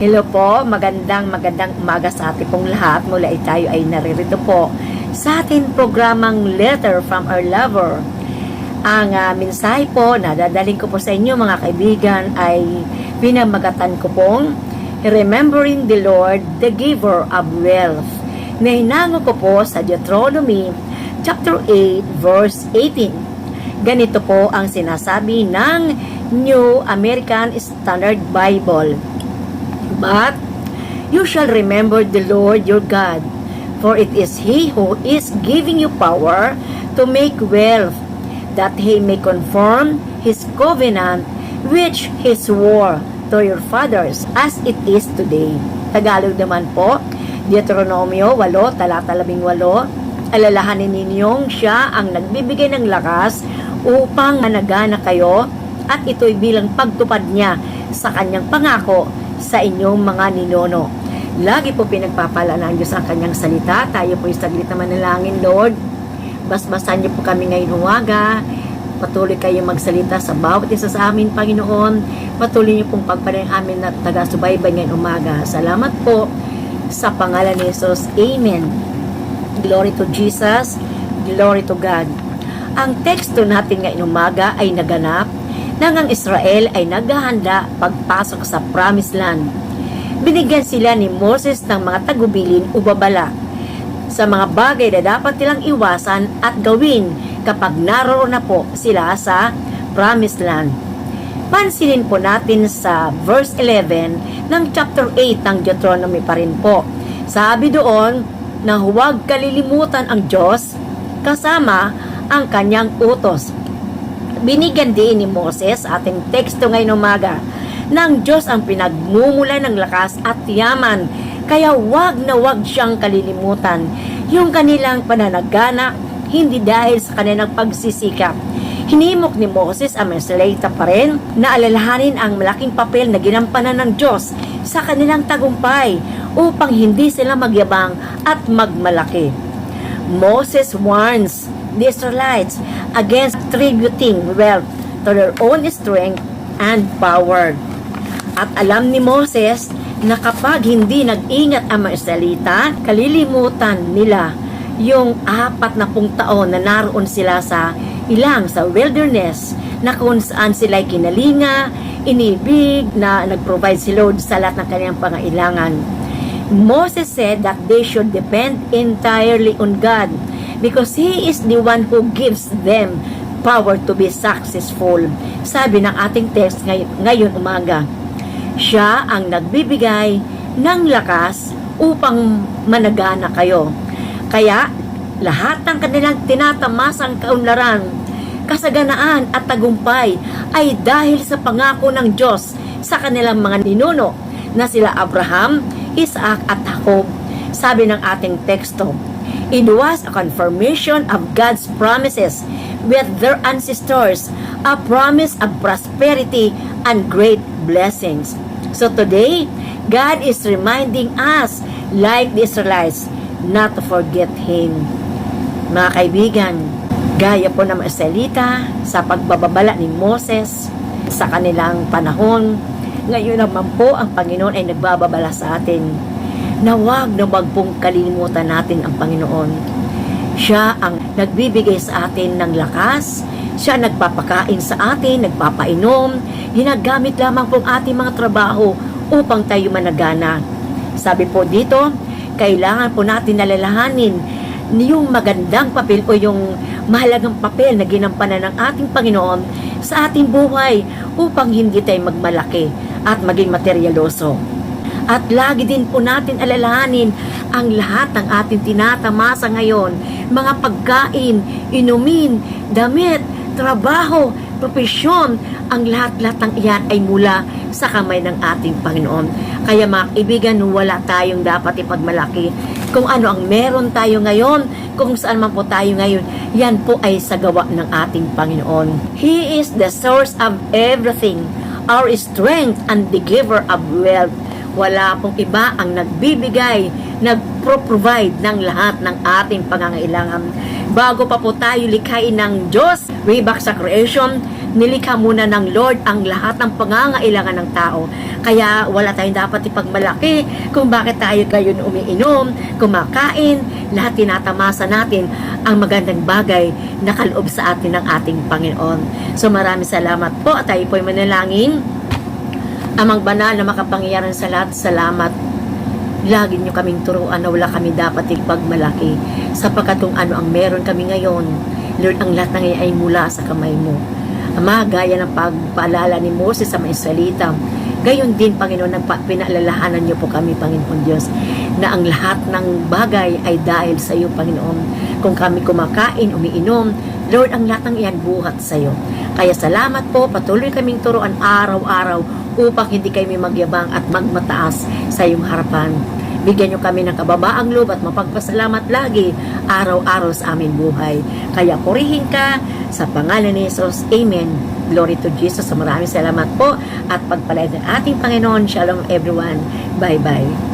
Hello po, magandang umaga sa ating pong lahat. Mula tayo ay naririto po sa ating programang Letter from Our Lover. Ang mensahe po na dadaling ko po sa inyo mga kaibigan ay pinamagatan ko pong Remembering the Lord, the Giver of Wealth. Na hinango ko po sa Deuteronomy chapter 8 verse 18. Ganito po ang sinasabi ng New American Standard Bible. But you shall remember the Lord your God, for it is He who is giving you power to make wealth, that He may confirm His covenant which He swore to your fathers, as it is today. Tagalog naman po, Deuteronomio 8, talata 18, alalahanin ninyong siya ang nagbibigay ng lakas upang managana kayo, at ito'y bilang pagtupad niya sa kanyang pangako sa inyong mga ninuno. Lagi po pinagpapala ng Diyos ang kanyang salita. Tayo po yung saglit na manalangin, Lord. Basbasan niyo po kami ngayon umaga. Patuloy kayo magsalita sa bawat isa sa amin, Panginoon. Patuloy niyo pong pagpalain amin na taga-subaybay ngayon umaga. Salamat po sa pangalan ni Jesus. Amen. Glory to Jesus. Glory to God. Ang teksto natin ngayon umaga ay naganap nang ang Israel ay naghahanda pagpasok sa Promised Land. Binigyan sila ni Moses ng mga tagubilin o babala sa mga bagay na dapat nilang iwasan at gawin kapag naroon na po sila sa Promised Land. Pansinin po natin sa verse 11 ng chapter 8 ng Deuteronomy pa rin po. Sabi doon na huwag kalilimutan ang Diyos kasama ang kanyang utos. Binigyan din ni Moses, ating teksto ngayon umaga, ng Diyos ang pinagmumula ng lakas at yaman, kaya wag na wag siyang kalilimutan yung kanilang pananagana, hindi dahil sa kanilang pagsisikap. Hinimok ni Moses ang Israelita pa rin na alalahanin ang malaking papel na ginampanan ng Diyos sa kanilang tagumpay upang hindi sila magyabang at magmalaki. Moses warns the Israelites against attributing wealth to their own strength and power. At alam ni Moses na kapag hindi nag-ingat ang mga Israelita, kalilimutan nila yung 40 taon na naroon sila sa wilderness, na kung saan sila'y kinalinga, inibig, na nag-provide si Lord sa lahat ng kanyang pangailangan. Moses said that they should depend entirely on God, because He is the one who gives them power to be successful. Sabi ng ating text ngayon umaga, siya ang nagbibigay ng lakas upang managana kayo. Kaya lahat ng kanilang tinatamasang kaunlaran, kasaganaan at tagumpay ay dahil sa pangako ng Diyos sa kanilang mga ninuno na sila Abraham, Isaac at Jacob. Sabi ng ating teksto, it was a confirmation of God's promises with their ancestors, a promise of prosperity and great blessings. So today, God is reminding us, like the Israelites, not to forget Him. Mga kaibigan, gaya po ng Israelita sa pagbababala ni Moses sa kanilang panahon, ngayon naman po ang Panginoon ay nagbababala sa atin na wag pong kalilimutan natin ang Panginoon. Siya ang nagbibigay sa atin ng lakas, siya nagpapakain sa atin, nagpapainom, ginagamit lamang pong ating mga trabaho upang tayo managana. Sabi po dito, kailangan po natin nalalahanin yung magandang papel o yung mahalagang papel na ginampanan ng ating Panginoon sa ating buhay upang hindi tayo magmalaki at maging materyaloso. At lagi din po natin alalahanin ang lahat ng ating tinatamasa ngayon, mga pagkain, inumin, damit, trabaho, propesyon, ang lahat-lahat ng iyan ay mula sa kamay ng ating Panginoon. Kaya mga kaibigan, wala tayong dapat ipagmalaki. Kung ano ang meron tayo ngayon, kung saan man po tayo ngayon, yan po ay sa gawa ng ating Panginoon. He is the source of everything, our strength and the giver of wealth. Wala pong iba ang nagbibigay, nagpro-provide ng lahat ng ating pangangailangan. Bago pa po tayo likhain ng Diyos, way back sa creation, Nilikha muna ng Lord ang lahat ng pangangailangan ng tao. Kaya wala tayong dapat ipagmalaki kung bakit tayo gayon umiinom, kumakain, lahat tinatamasa natin ang magandang bagay na kaloob sa atin ng ating Panginoon. So maraming salamat po at tayo po'y manalangin. Amang banal na makapangyarihan sa lahat, salamat. Lagi nyo kaming turuan na wala kami dapat ipagmalaki sapagkat kung ano ang meron kami ngayon, Lord, ang lahat ng iyan ay mula sa kamay mo. Ama, gaya ng pagpaalala ni Moses sa mga Israelita, gayon din, Panginoon, pinaalalahanan niyo po kami, Panginoon Diyos, na ang lahat ng bagay ay dahil sa iyo, Panginoon. Kung kami kumakain, umiinom, Lord, ang lahat ng iyan buhat sa iyo. Kaya salamat po, patuloy kaming turuan araw-araw upang hindi kami magyabang at magmataas sa iyong harapan. Bigyan niyo kami ng kababaang loob at mapagpasalamat lagi araw-araw sa aming buhay. Kaya purihin ka sa pangalan ni Jesus. Amen. Glory to Jesus. Maraming salamat po at pagpalain ng ating Panginoon. Shalom everyone. Bye-bye.